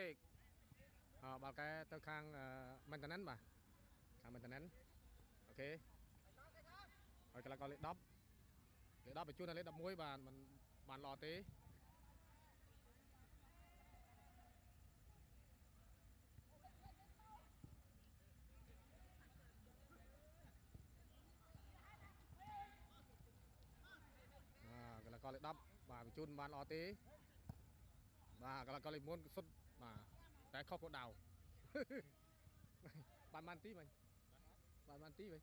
peak bảo cái tôi khang maintenance mà khang maintenance ok rồi cái là có lệ đắp phải chút là lệ đắp muối bàn lò tí cái là có lệ đắp và phải chút bàn lò tí và cái là có lệ muốn xuất mà cái khóc có đào bàn tí mày bàn tí mày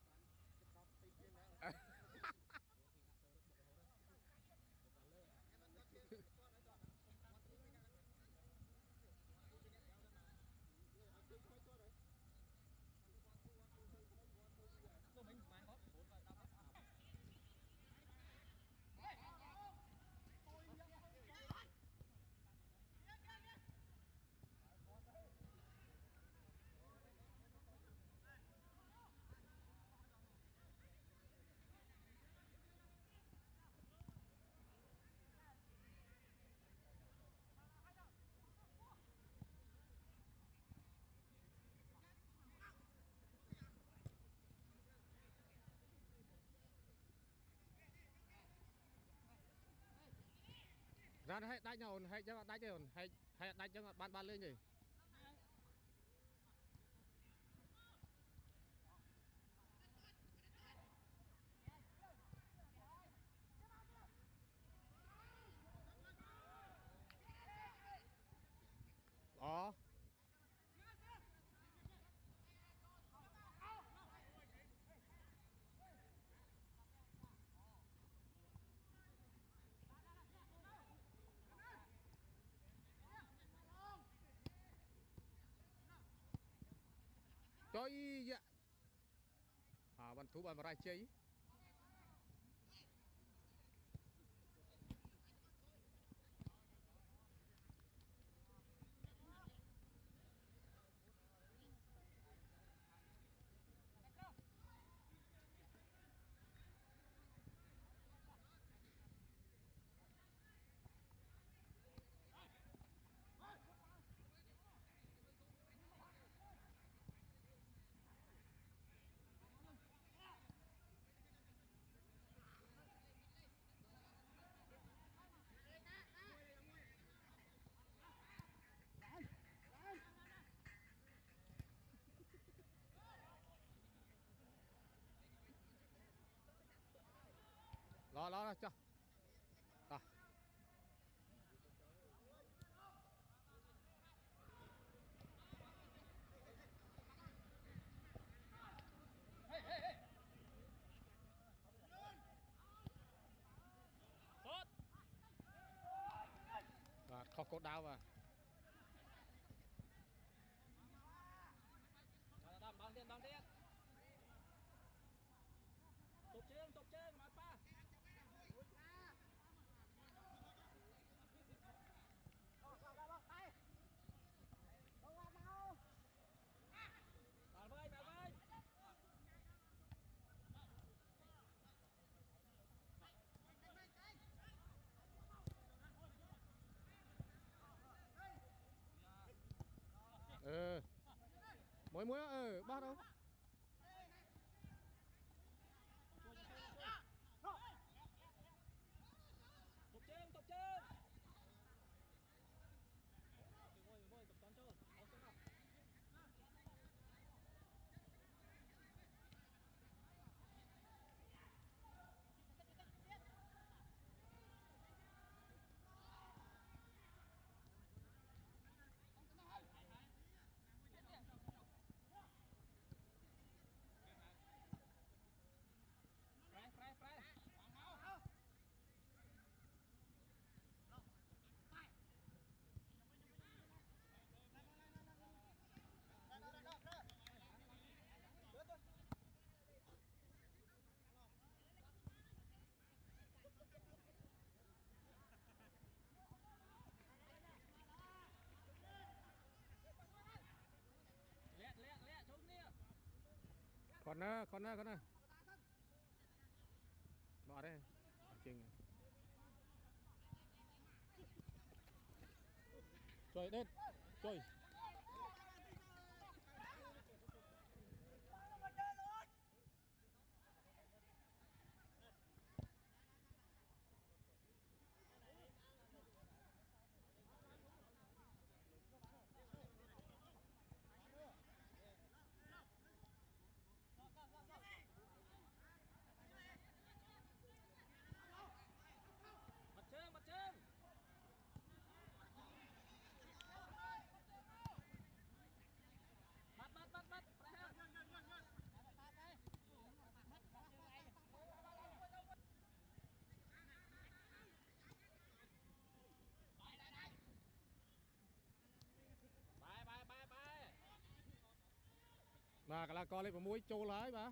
ra hay đánh nhau hay cho đánh nhau hay đánh cho ban lên gì đó chơi dạ bắn thú bàn ra chơi lo cho à. Và khó cốt đau và bằng tiền tục chương mà pa bạn ơi mỗi ba đâu tục chương ngồi tập toán chơi Frei. Lẹ trốn đi. Còn nữa bỏ đây chừng rồi đến chơi bật chân bắt bài mà cái là co lên vào mũi trâu lái mà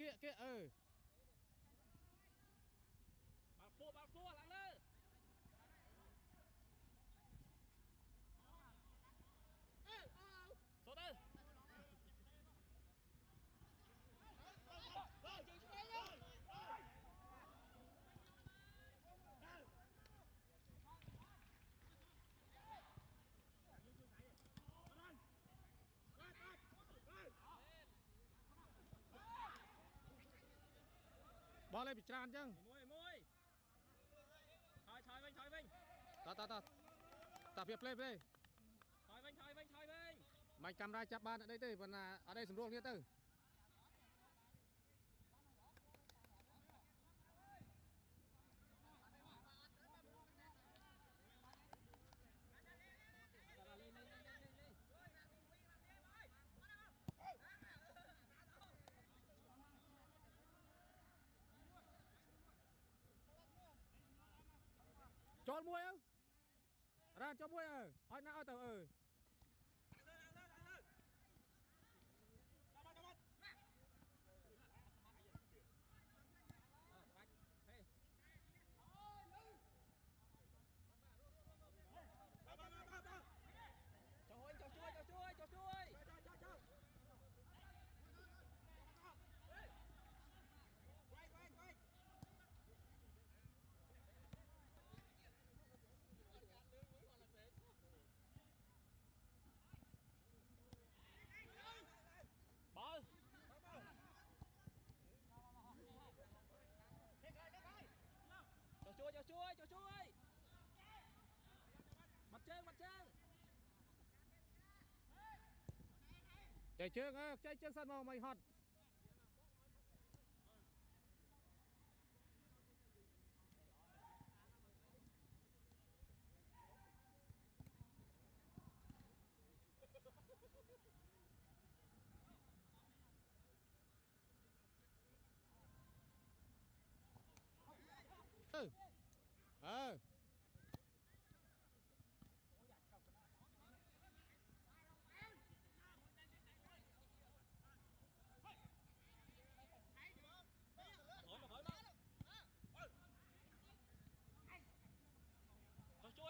chơi kia bảo cua lặng lên số tư bò lên bị tràn chứ môi thôi vinh ta việc play thôi vinh mày camera chắp ban ở đây tư còn ở đây sầm ruộng kia tư lên cho muôi không ra cho muôi ôi nào tao cho chui ball cho chui mặt chân chạy trước sân vào mày hot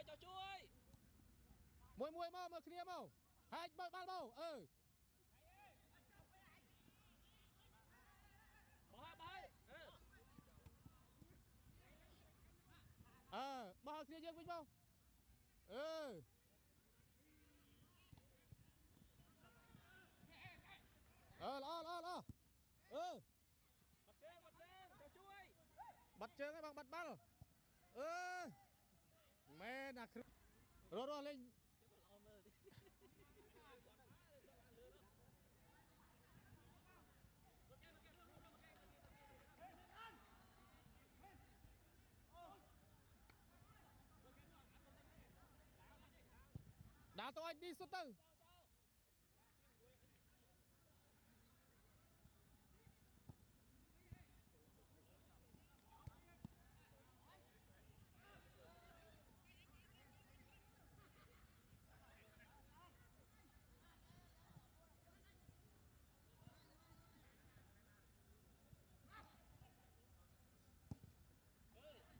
cho chui muôi mau mở kia mau hai ba mau bỏ kia chưa vinh mau lo mặt chân cho chui bắt chơi cái bằng bắt bắt rồi mẹ nè rồi lên Đá tôi đi sút tư.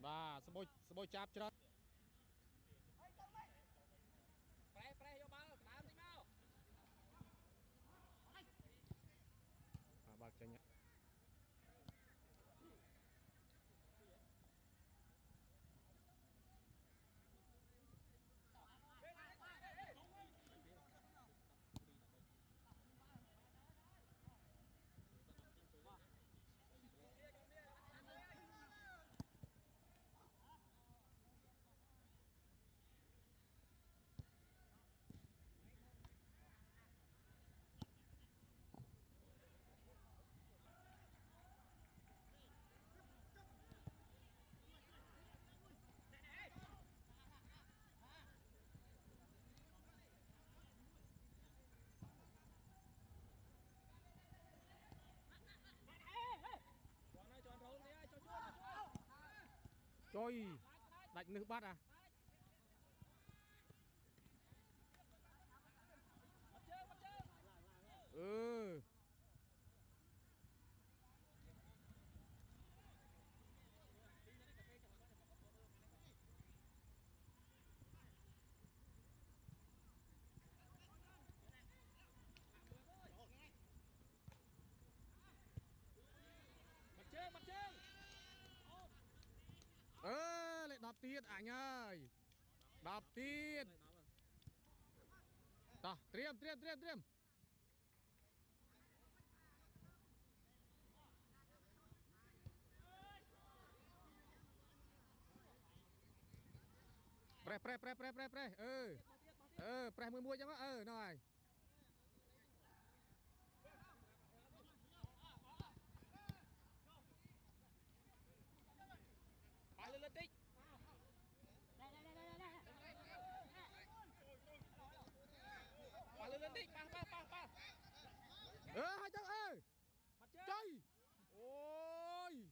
Và sbôi chạp chưa đó. Pre vô bal, đá đi mau. Bạc cho nhé. Quảng này cho anh rốn đi, cho chui. Trời, đánh nước bắt à. Mặt chân. Ừ. Mặt chân. Lại đạp tiết ảnh ơi. Đạp tiết. Đó, triêm. Pre. Pre mùi cho nó. Rồi. Bay lên tích. Bay lên tích, ba. Hai cháu ơi. Mặt chân. Trời. Ôi.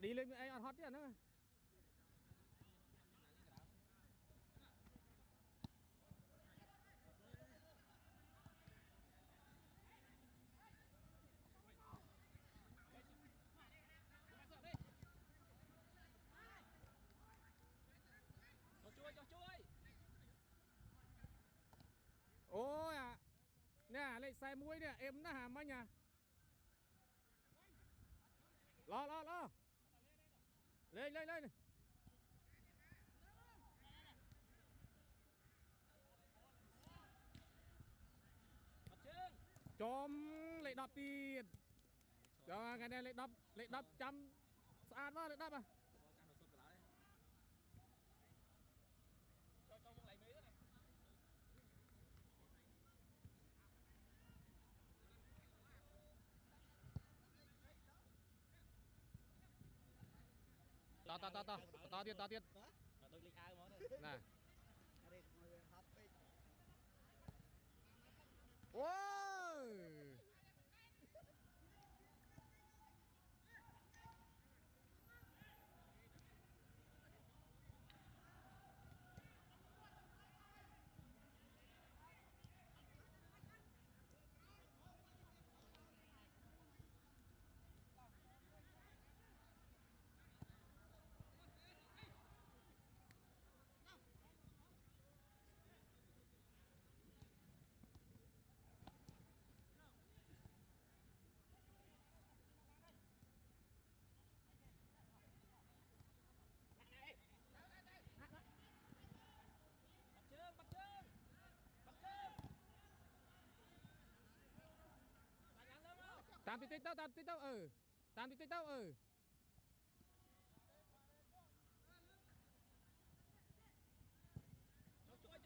Đi lên anh ăn hot chứ nữa. Cho chui. Ôi à. Nè, lại xài muối nè, em nó hàm anh à. Lo. Lên. Mặt chân. Chôm lại đập tiền. Cho ngày này lại đập chăm. Sạn quá lại đập à. Cho một lấy mấy này. To tiền. Tôi lịch ai món này. Nè. Ôi. tam tí tít tao tam tí tít tao cho chui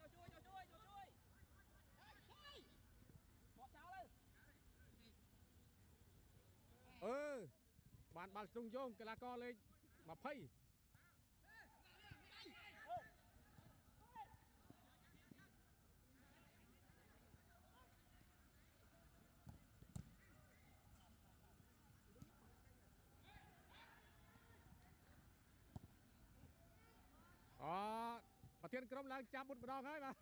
bọt cháo lên bạn bạn trung vô cái là co lên mà phây mà thiênក្រុមឡើងចាប់មុតម្ដងហើយបាទ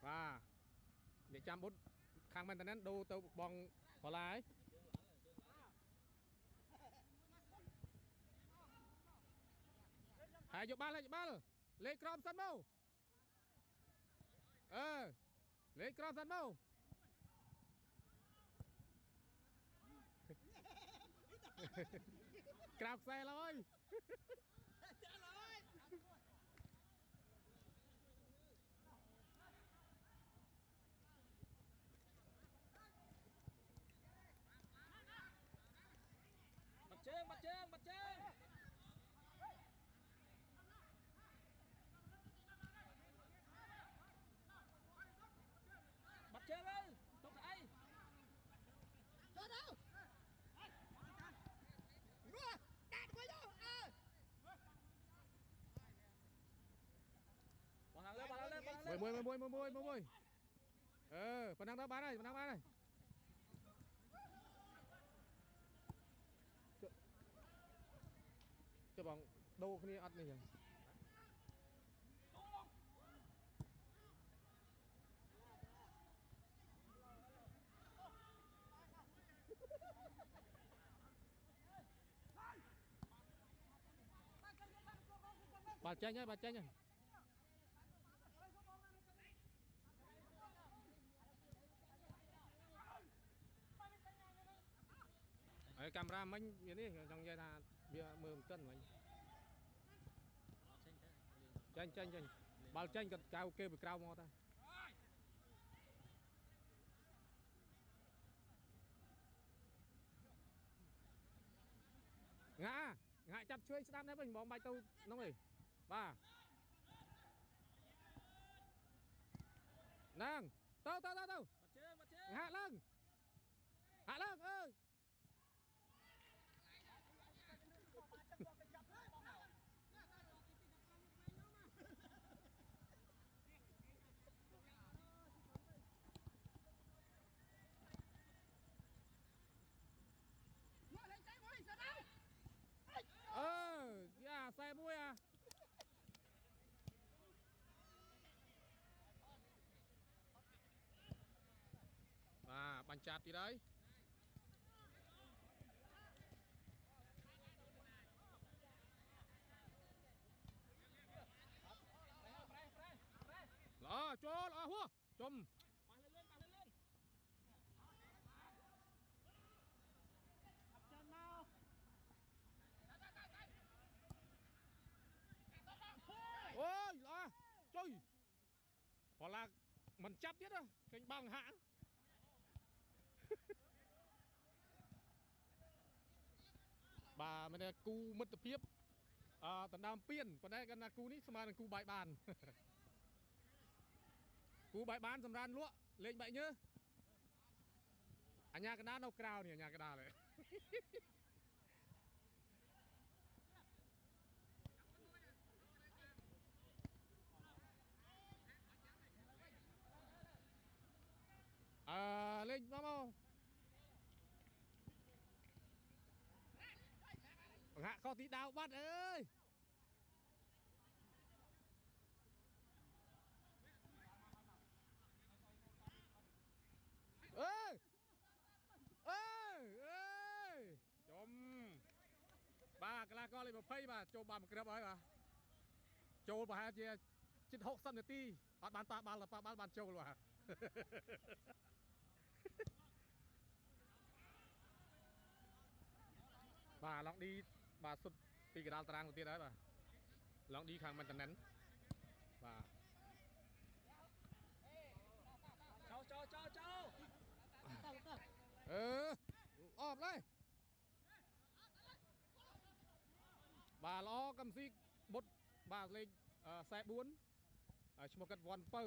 បាទអ្នកចាំមុតខាងមែនតើដូរទៅបងបលាហើយហើយយកបាល់លេងក្រមសិនមកលេងក្រមសិនមកក្រៅខ្សែឡើយ bật chân bật chân bật chân lên tốt thấy Thôi đâu. Đạt quá vô. bọn thằng lên mười phần năng đó bán này cho bọn đâu cái này ăn này nhỉ bà tranh nhá ấy camera mình vậy đi trong dây là bia 10 cân mình tranh bao tranh còn cao kêu bị cao mò ta ngã chặt chuối đam đấy mình bóng bài tâu nó rồi ba nang tâu hạ lưng ơi dạ xe muôi à và bánh chạt thì đấy đó cho là hua chùm lên ôi là chơi hoặc là mình chấp tiết á cánh bằng hãng bà mình cu mất tập hiếp tận đam piên còn đây gần là cu ní xem là cu bài bàn cu bài bàn dầm ran lúa lên bậy nhớ nhà cái đá đâu cao nhỉ nhà cái đá này lên nó mau hạ kho tí đào bắt ơi ơi chôm ba cái la con lên một phay mà chôm ba một cái ấy mà chôm bà hai chia chín hộp xăm ti bán ta bán là bán châu luôn à bà lọng đi bà xuấtពីកដាលតារាងទៅទៀតហើយបាទឡងđiខាងមិនតណិនបាទ cầm si bút bà lên xe 4 ឈ្មោះគាត់វ៉ាន់ពៅ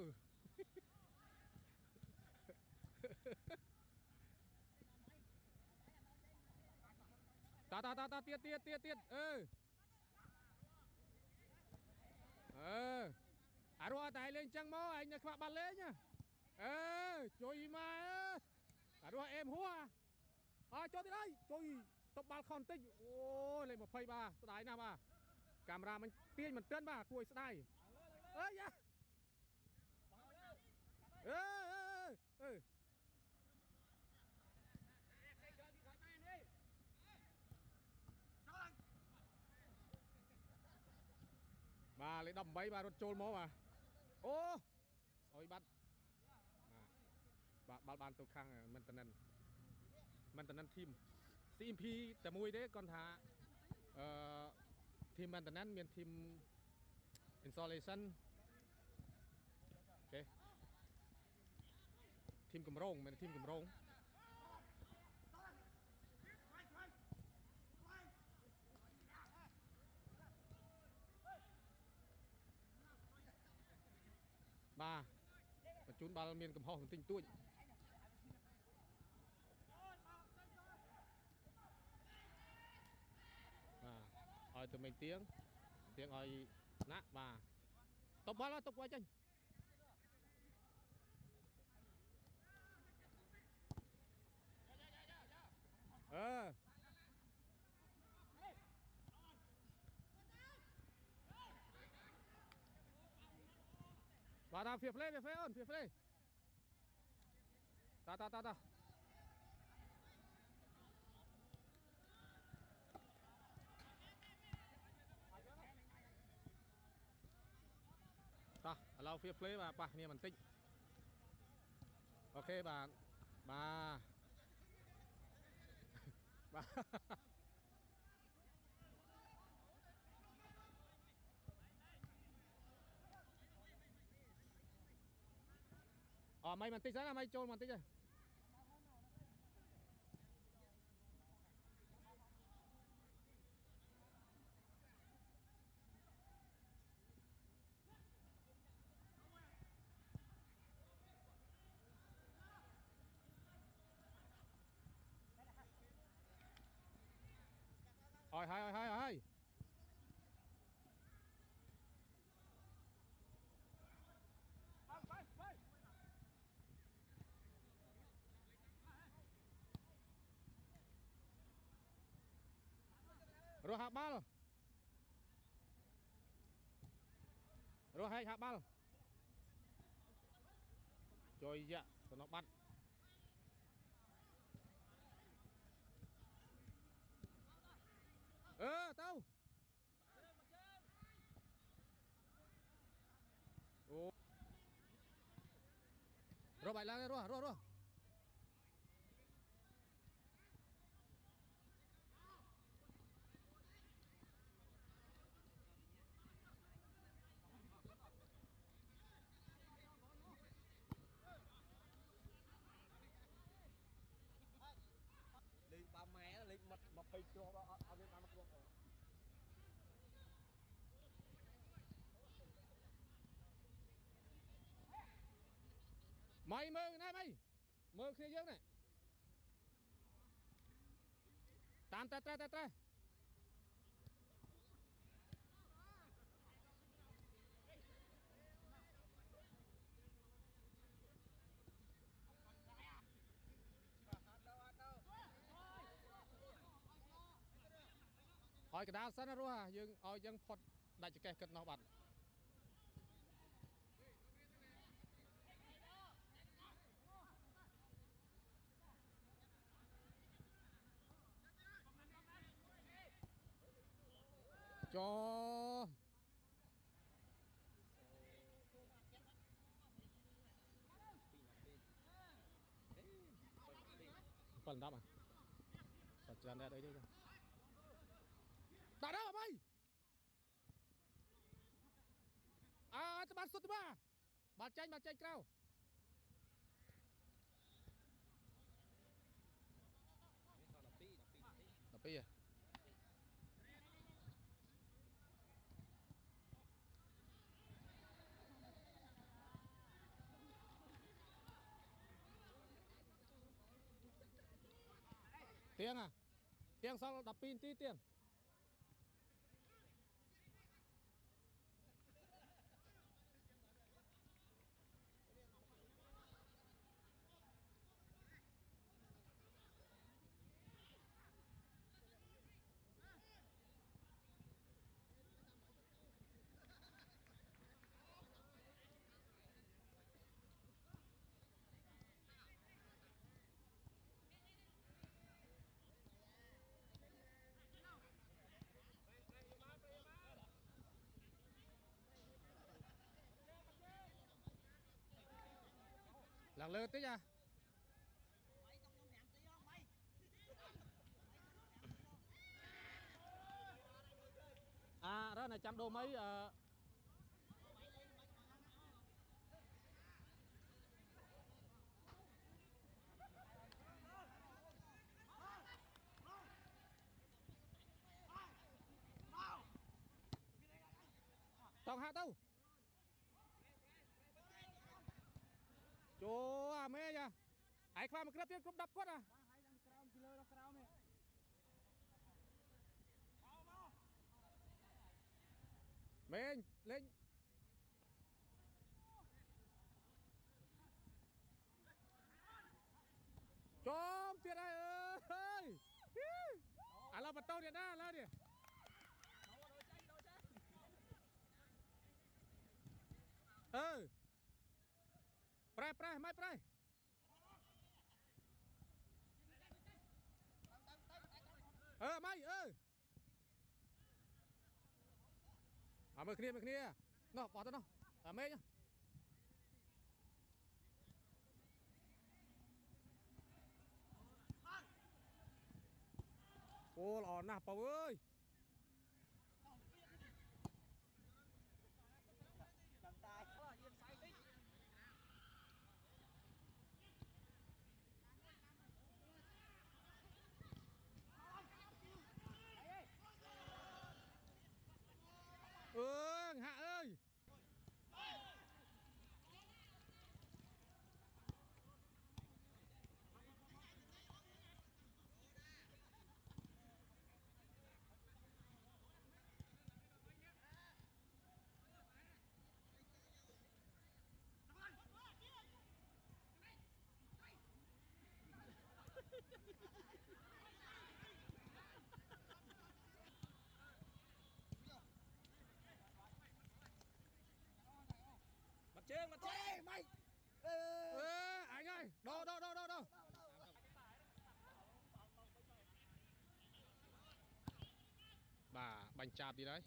ta tiết à rồi tại lên trăng máu anh là bạn lên nhá chui mà à rồi em hoa cho tới đây chui tộc bàn khon tích ôi lên một phây ba đáy nào ba camera mình tiên mình trơn ba cùi đây ơi ya bà lấy đầm bấy bà rút trôn mó mà ô ôi bắt bà bàn tụ khang mình tận năng team CMP แต่មួយទេគាត់ថាteam maintenance មាន team installation អូខេ team កម្រងមាន team កម្រងបាទបញ្ជូនបាល់មានកំហុសបន្តិចតួចឲ្យទៅមេទៀងឲ្យណាក់បាទតបបាល់តបវាយចេញបាទដល់ fair play អូន fair play តាតឥឡូវ fair play បាទប៉ះគ្នាបន្តិចអូខេបាទmàyបន្តិចសិនណាmàyចូលបន្តិចទេហើយរស់ហាក់បាល់រស់ហាក់បាល់ជួយយ៉ាទៅនោះបាត់ទៅអូរស់បាច់ឡើងរស់លេងបាម៉ែលេងមក20ជាប់អត់មានបានមកគ្រប់ម៉ៃមើលណាម៉ៃមើលគ្នាយើងនេះតាមតែឲ្យកដាលសិនណារស់យើងឲ្យយើងផុតដាច់ចកេះគិតនោះបាត់ចោ7 10សាច់ច្រើនដែរអីទេដាក់ដល់អីទៅបានសុទ្ធទៅបាល់ចេញក្រៅ12 Tiếng à? Tiếng sau đập pin tí tiếng. Lạc lơ tí nha. À đó này trăm đô mấy tòng hạ tâu chú à mê nha ai khoa một cái tiếng cúp đập quất à mê lên chôm tiền này ơi à là bật tàu điện ra lên đi pre mai pre mai mở kia nó bỏ tao nó mê nhá ô lò nè Pau ơi Hạ ơi Mặt trơn mày anh ơi đâu bà bánh chạp gì đấy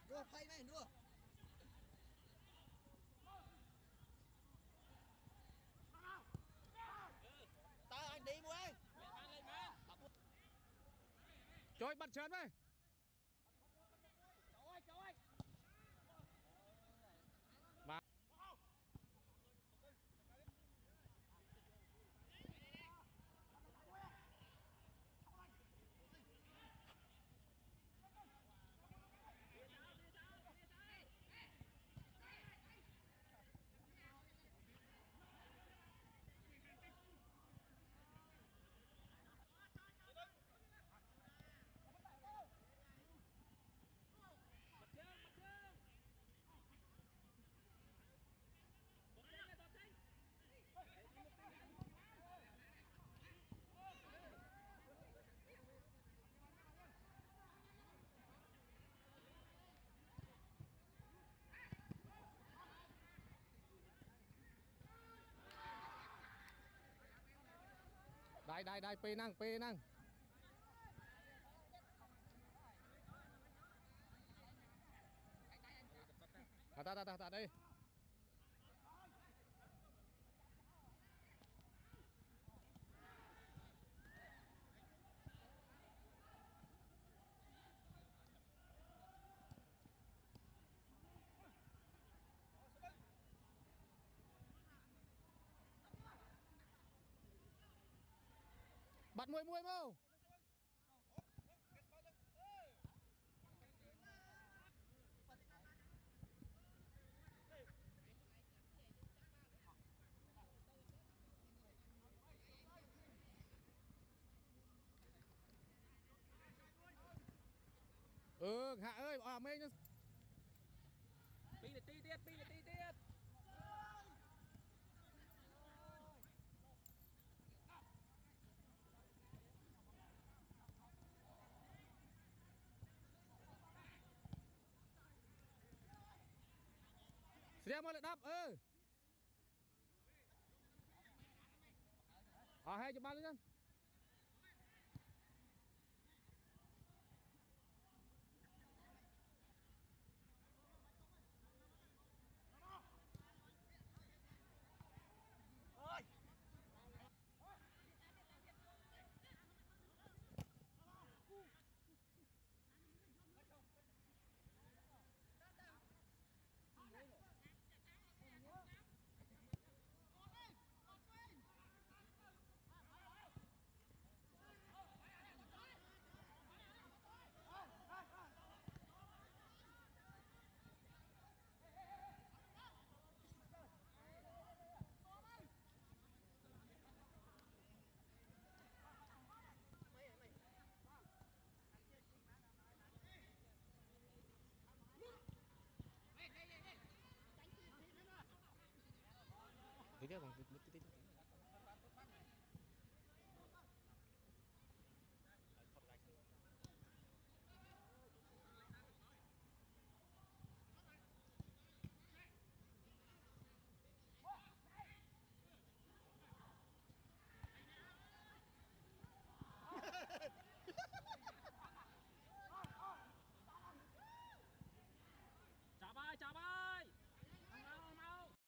đua phay mày đua tao anh đi mua ơi trời bật chớn đây trời ơi và đây p năng ta đây bắt mui mui mau Hạ ơi mấy nó Pi là tí tiết, pi là tí tiết. Xem mà lại đập hay cho ba lên. Tí tiếp bằng tí.